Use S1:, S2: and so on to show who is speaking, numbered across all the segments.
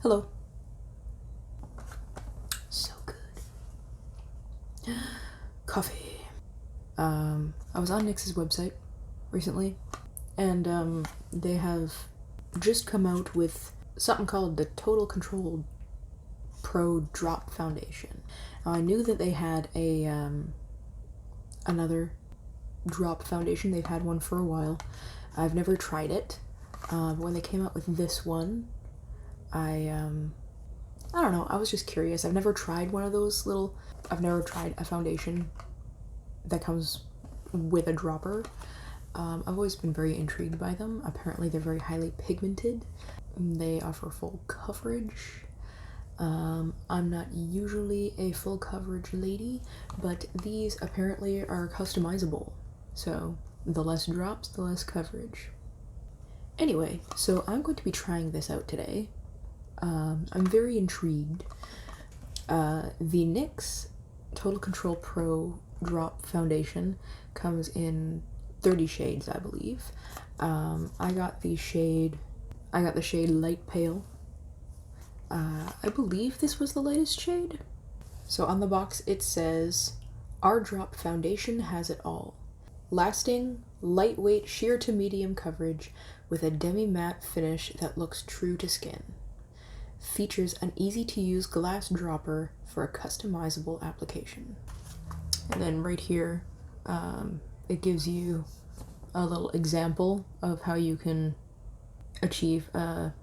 S1: Hello. So good. Coffee. I was on Nyx's website recently, and they have just come out with something called the Total Control Pro Drop Foundation. Now, I knew that they had a another drop foundation. They've had one for a while. I've never tried it. When they came out with this one, I don't know, I was just curious. I've never tried one of those little... I've never tried a foundation that comes with a dropper. I've always been very intrigued by them. Apparently they're very highly pigmented. They offer full coverage. I'm not usually a full coverage lady, but these apparently are customizable. So the less drops, the less coverage. Anyway, so I'm going to be trying this out today. I'm very intrigued. The NYX Total Control Pro Drop Foundation comes in 30 shades, I believe. I got the shade Light Pale. I believe this was the lightest shade. So on the box it says, "Our drop foundation has it all. Lasting, lightweight, sheer to medium coverage with a demi-matte finish that looks true to skin. Features an easy-to-use glass dropper for a customizable application." And then right here, it gives you a little example of how you can achieve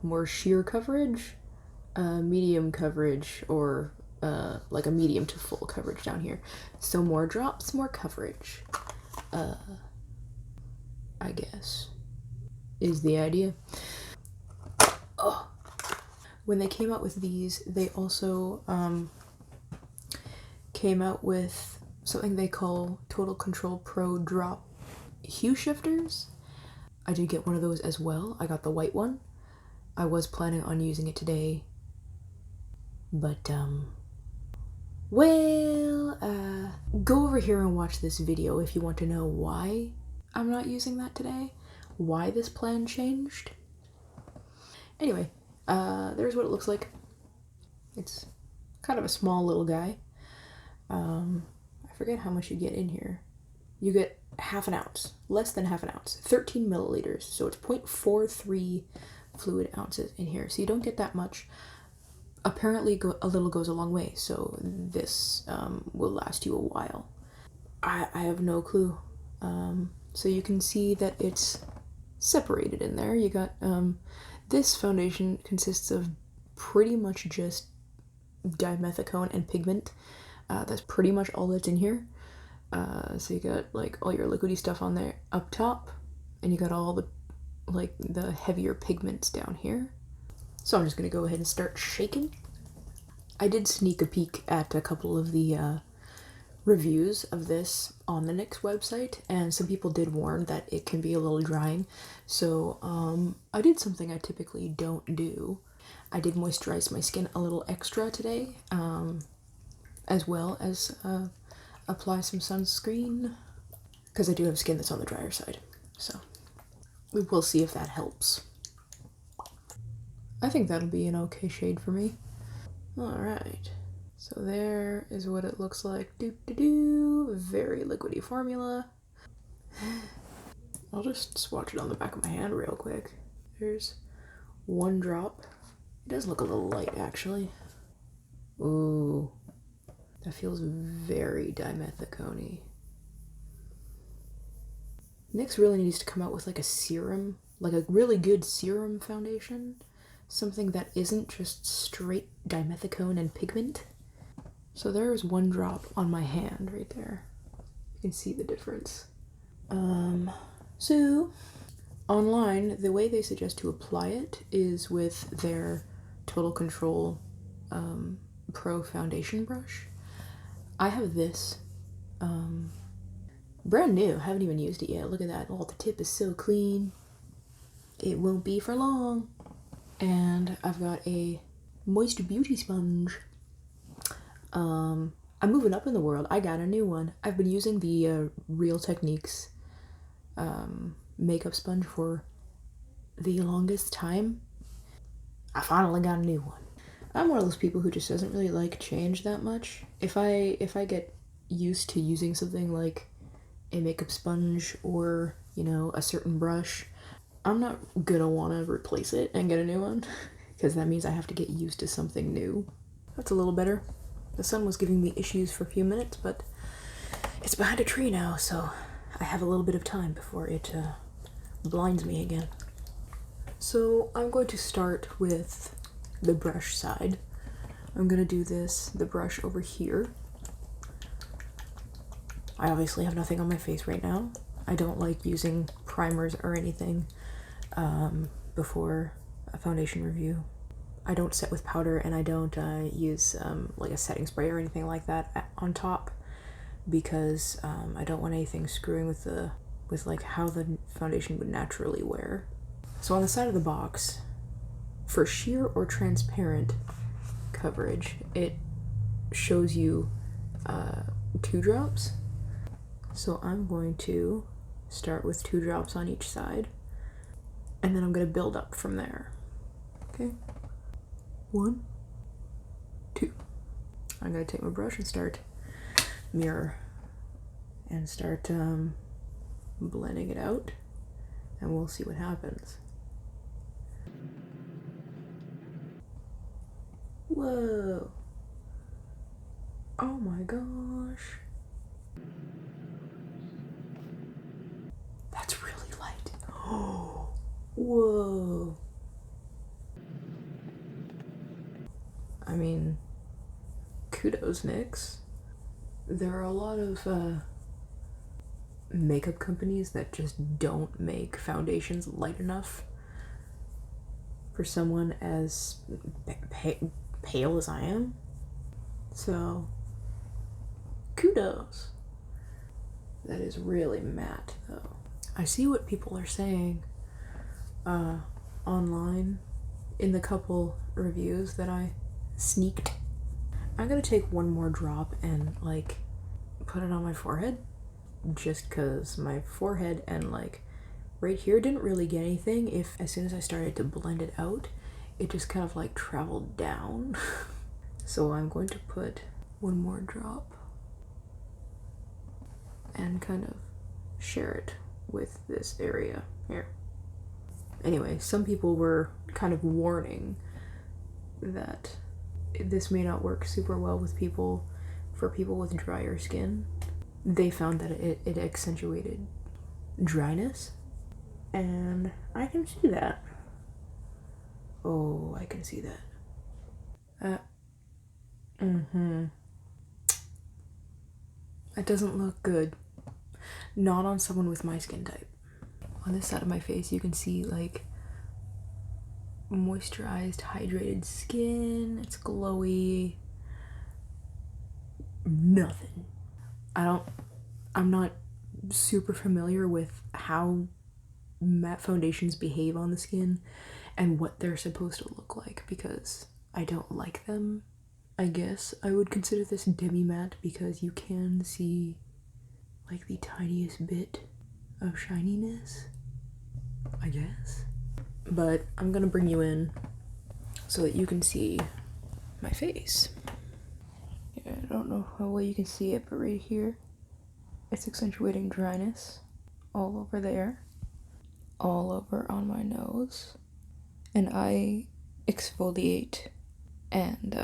S1: more sheer coverage, medium coverage, or like a medium to full coverage down here. So more drops, more coverage, I guess, is the idea. Oh. When they came out with these, they also came out with something they call Total Control Pro Drop Hue Shifters. I did get one of those as well. I got the white one. I was planning on using it today, but go over here and watch this video if you want to know why I'm not using that today, why this plan changed. Anyway, there's what it looks like. It's kind of a small little guy. I forget how much you get in here. You get half an ounce, less than half an ounce, 13 milliliters. So it's 0.43 fluid ounces in here. So you don't get that much. Apparently a little goes a long way. So this will last you a while. I have no clue. So you can see that it's separated in there. You got, this foundation consists of pretty much just dimethicone and pigment. That's pretty much all that's in here. So you got like all your liquidy stuff on there up top, and you got all the like the heavier pigments down here. So I'm just gonna go ahead and start shaking. I did sneak a peek at a couple of the reviews of this on the NYX website, and some people did warn that it can be a little drying. So I did something I typically don't do. I did moisturize my skin a little extra today, as well as apply some sunscreen, because I do have skin that's on the drier side. So we will see if that helps. I think that'll be an okay shade for me. Alright, so there is what it looks like. Very liquidy formula. I'll just swatch it on the back of my hand real quick. There's one drop. It does look a little light, actually. Ooh, that feels very dimethicone-y. NYX really needs to come out with like a serum, like a really good serum foundation. Something that isn't just straight dimethicone and pigment. So there's one drop on my hand right there. You can see the difference. So online, the way they suggest to apply it is with their Total Control Pro Foundation brush. I have this, brand new, haven't even used it yet. Look at that, oh, the tip is so clean. It won't be for long. And I've got a Moist Beauty sponge. I'm moving up in the world. I got a new one. I've been using the Real Techniques makeup sponge for the longest time. I finally got a new one. I'm one of those people who just doesn't really like change that much. If I get used to using something like a makeup sponge or, you know, a certain brush, I'm not gonna want to replace it and get a new one, because that means I have to get used to something new. That's a little better. The sun was giving me issues for a few minutes, but it's behind a tree now, so I have a little bit of time before it blinds me again. So I'm going to start with the brush side. I'm gonna do the brush over here. I obviously have nothing on my face right now. I don't like using primers or anything before a foundation review. I don't set with powder, and I don't use like a setting spray or anything like that on top, because I don't want anything screwing with like how the foundation would naturally wear. So on the side of the box, for sheer or transparent coverage, it shows you 2 drops. So I'm going to start with 2 drops on each side, and then I'm going to build up from there. Okay, 1, 2. I'm going to take my brush and start mirror and start blending it out, and we'll see what happens. Whoa. Oh my gosh. That's really light. Oh. Whoa. I mean, kudos, Nyx. There are a lot of makeup companies that just don't make foundations light enough for someone as pale as I am. So, kudos. That is really matte, though. I see what people are saying online in the couple reviews that I sneaked. I'm gonna take one more drop and like put it on my forehead, just because my forehead and like right here didn't really get anything. If as soon as I started to blend it out, it just kind of like traveled down. So I'm going to put one more drop and kind of share it with this area here. Anyway, some people were kind of warning that this may not work super well with people, for people with drier skin. They found that it accentuated dryness, and I can see that. Oh, I can see that. That doesn't look good. Not on someone with my skin type. On this side of my face, you can see like moisturized, hydrated skin. It's glowy. Nothing. I'm not super familiar with how matte foundations behave on the skin and what they're supposed to look like, because I don't like them. I guess I would consider this demi-matte because you can see like the tiniest bit of shininess, I guess. But I'm gonna bring you in so that you can see my face. Yeah, I don't know how well you can see it, but right here, it's accentuating dryness all over there, all over on my nose. And I exfoliate and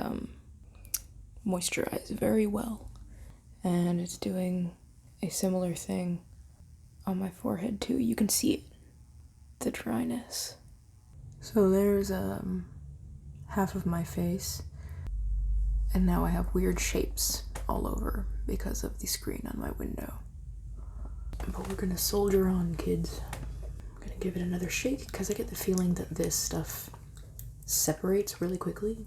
S1: moisturize very well. And it's doing a similar thing on my forehead too. You can see it, the dryness. So there's half of my face, and now I have weird shapes all over because of the screen on my window. But we're gonna soldier on, kids. I'm gonna give it another shake because I get the feeling that this stuff separates really quickly.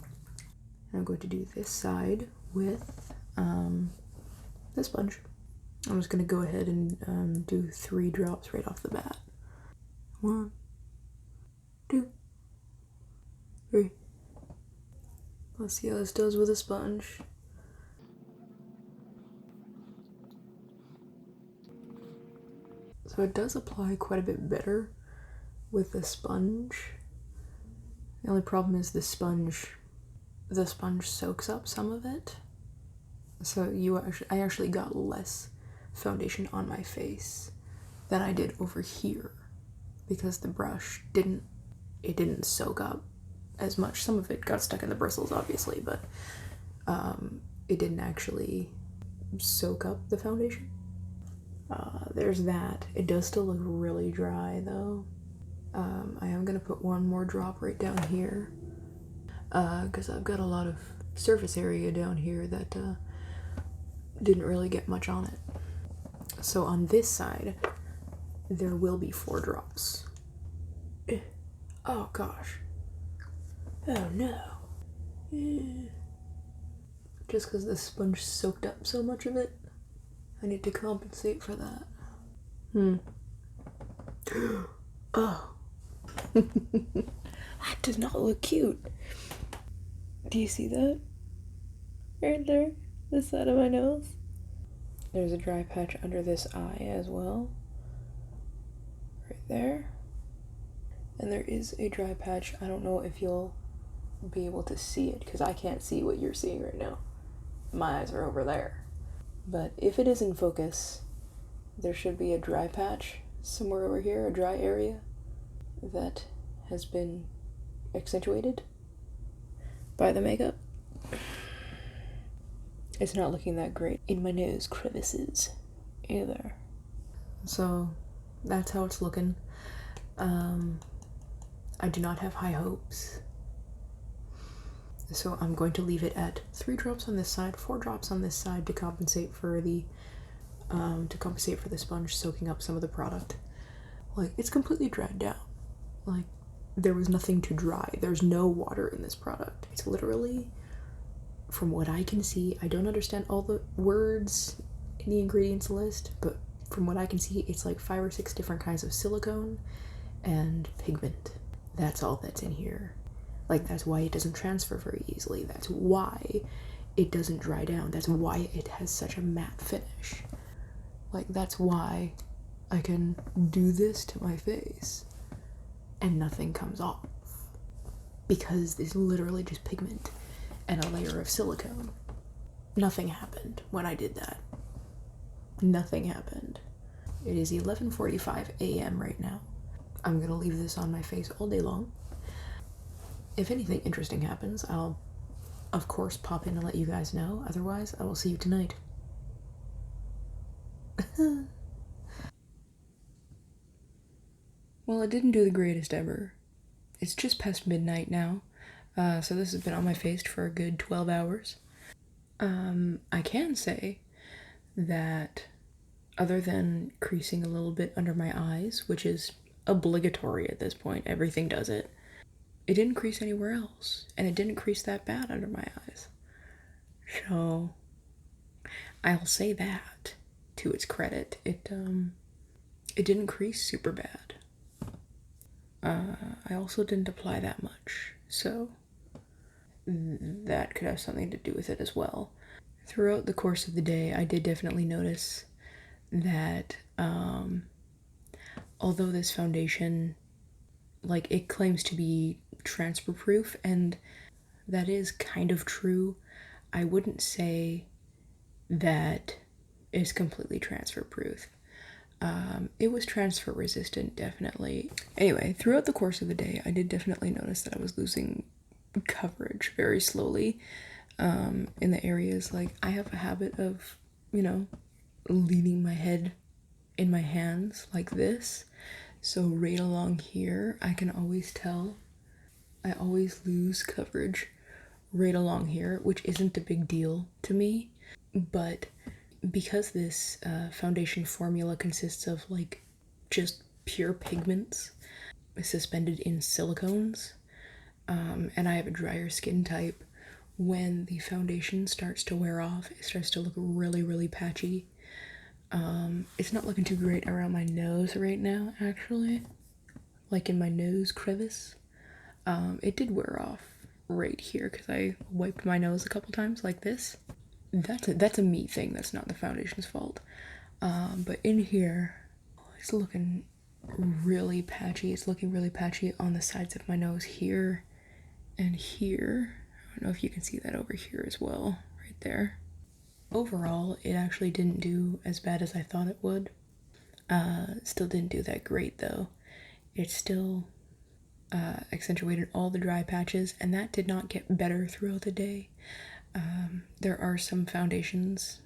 S1: And I'm going to do this side with the sponge. I'm just gonna go ahead and do 3 drops right off the bat. 1, 2, 3. Let's see how this does with a sponge. So it does apply quite a bit better with the sponge. The only problem is the the sponge soaks up some of it. So I actually got less foundation on my face than I did over here because the brush didn't soak up as much. Some of it got stuck in the bristles, obviously, but it didn't actually soak up the foundation. There's that. It does still look really dry though. I am gonna put one more drop right down here because I've got a lot of surface area down here that didn't really get much on it. So on this side, there will be 4 drops. Oh gosh. Oh no. Just because the sponge soaked up so much of it, I need to compensate for that. Oh. That does not look cute. Do you see that? Right there? This side of my nose? There's a dry patch under this eye as well. Right there. And there is a dry patch. I don't know if you'll be able to see it because I can't see what you're seeing right now. My eyes are over there. But if it is in focus, there should be a dry patch somewhere over here, a dry area that has been accentuated by the makeup. It's not looking that great in my nose crevices either. So that's how it's looking. I do not have high hopes. So I'm going to leave it at 3 drops on this side, 4 drops on this side to compensate for the sponge soaking up some of the product. Like, it's completely dried down. Like, there was nothing to dry. There's no water in this product. It's literally, from what I can see, I don't understand all the words in the ingredients list, but from what I can see, it's like 5 or 6 different kinds of silicone and pigment. That's all that's in here. Like, that's why it doesn't transfer very easily. That's why it doesn't dry down. That's why it has such a matte finish. Like, that's why I can do this to my face and nothing comes off. Because it's literally just pigment and a layer of silicone. Nothing happened when I did that. Nothing happened. It is 11:45 a.m. right now. I'm gonna leave this on my face all day long. If anything interesting happens, I'll, of course, pop in and let you guys know. Otherwise, I will see you tonight. Well, it didn't do the greatest ever. It's just past midnight now, so this has been on my face for a good 12 hours. I can say that other than creasing a little bit under my eyes, which is obligatory at this point, everything does it, it didn't crease anywhere else, and it didn't crease that bad under my eyes. So I'll say that to its credit. It didn't crease super bad. I also didn't apply that much, so that could have something to do with it as well. Throughout the course of the day, I did definitely notice that although this foundation, like, it claims to be transfer proof, and that is kind of true, I wouldn't say that it's completely transfer proof. It was transfer resistant, definitely. Anyway, throughout the course of the day, I did definitely notice that I was losing coverage very slowly in the areas. Like, I have a habit of, leaning my head in my hands like this. So right along here, I can always tell. I always lose coverage right along here, which isn't a big deal to me. But because this foundation formula consists of, like, just pure pigments suspended in silicones, and I have a drier skin type, when the foundation starts to wear off, it starts to look really, really patchy. It's not looking too great around my nose right now, actually. Like in my nose crevice. It did wear off right here because I wiped my nose a couple times like this. That's a me thing, that's not the foundation's fault. But in here, it's looking really patchy. It's looking really patchy on the sides of my nose here and here. don't know if you can see that over here as well, right there. Overall, it actually didn't do as bad as I thought it would. Still didn't do that great though. It still accentuated all the dry patches, and that did not get better throughout the day. There are some foundations,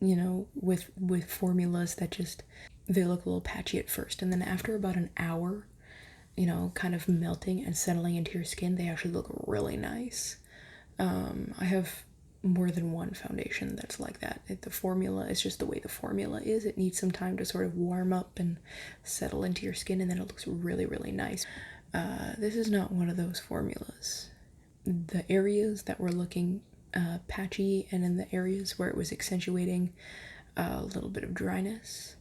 S1: you know, with formulas that just, they look a little patchy at first, and then after about an hour, you know, kind of melting and settling into your skin, they actually look really nice. I have more than one foundation that's like that. The formula is just the way the formula is. It needs some time to sort of warm up and settle into your skin, and then it looks really, really nice. This is not one of those formulas. The areas that were looking patchy, and in the areas where it was accentuating a little bit of dryness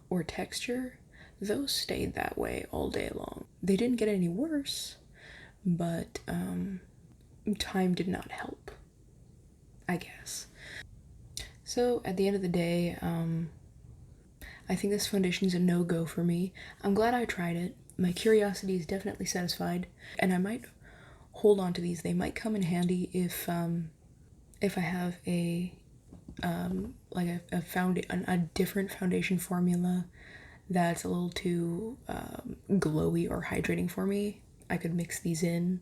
S1: or texture, those stayed that way all day long. They didn't get any worse, but time did not help, I guess. So at the end of the day, I think this foundation is a no-go for me. I'm glad I tried it. My curiosity is definitely satisfied, and I might hold on to these. They might come in handy if I have a different foundation formula that's a little too glowy or hydrating for me. I could mix these in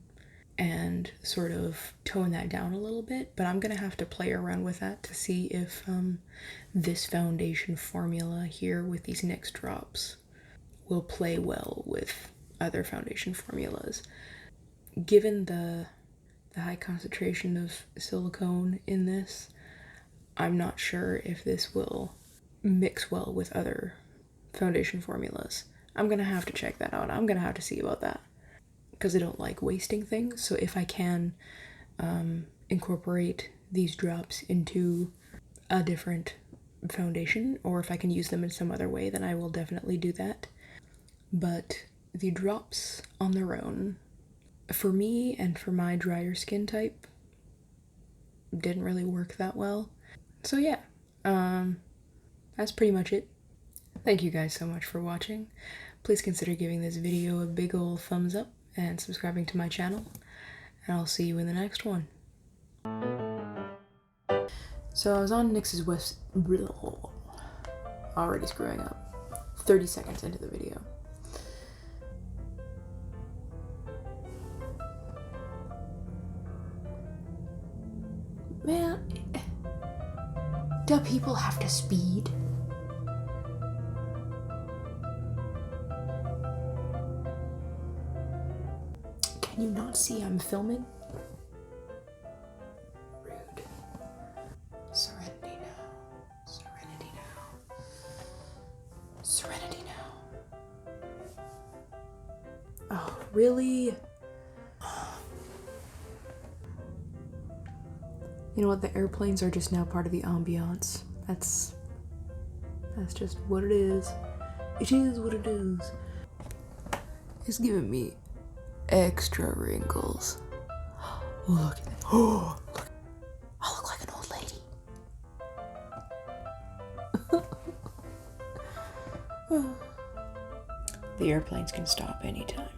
S1: and sort of tone that down a little bit, but I'm gonna have to play around with that to see if this foundation formula here with these Nyx drops will play well with other foundation formulas. Given the high concentration of silicone in this, I'm not sure if this will mix well with other foundation formulas. I'm gonna have to check that out. I'm gonna have to see about that, because I don't like wasting things. So if I can incorporate these drops into a different foundation, or if I can use them in some other way, then I will definitely do that. But the drops on their own, for me and for my drier skin type, didn't really work that well. So yeah, that's pretty much it. Thank you guys so much for watching. Please consider giving this video a big ol' thumbs up and subscribing to my channel, and I'll see you in the next one. So I was on Nyx's already screwing up. 30 seconds into the video. Man, do people have to speed? Can you not see I'm filming? Rude. Serenity now. Serenity now. Serenity now. Oh, really? You know what, the airplanes are just now part of the ambiance. That's just what it is. It is what it is. It's giving me extra wrinkles. Look at that. Oh, look. I look like an old lady. The airplanes can stop anytime.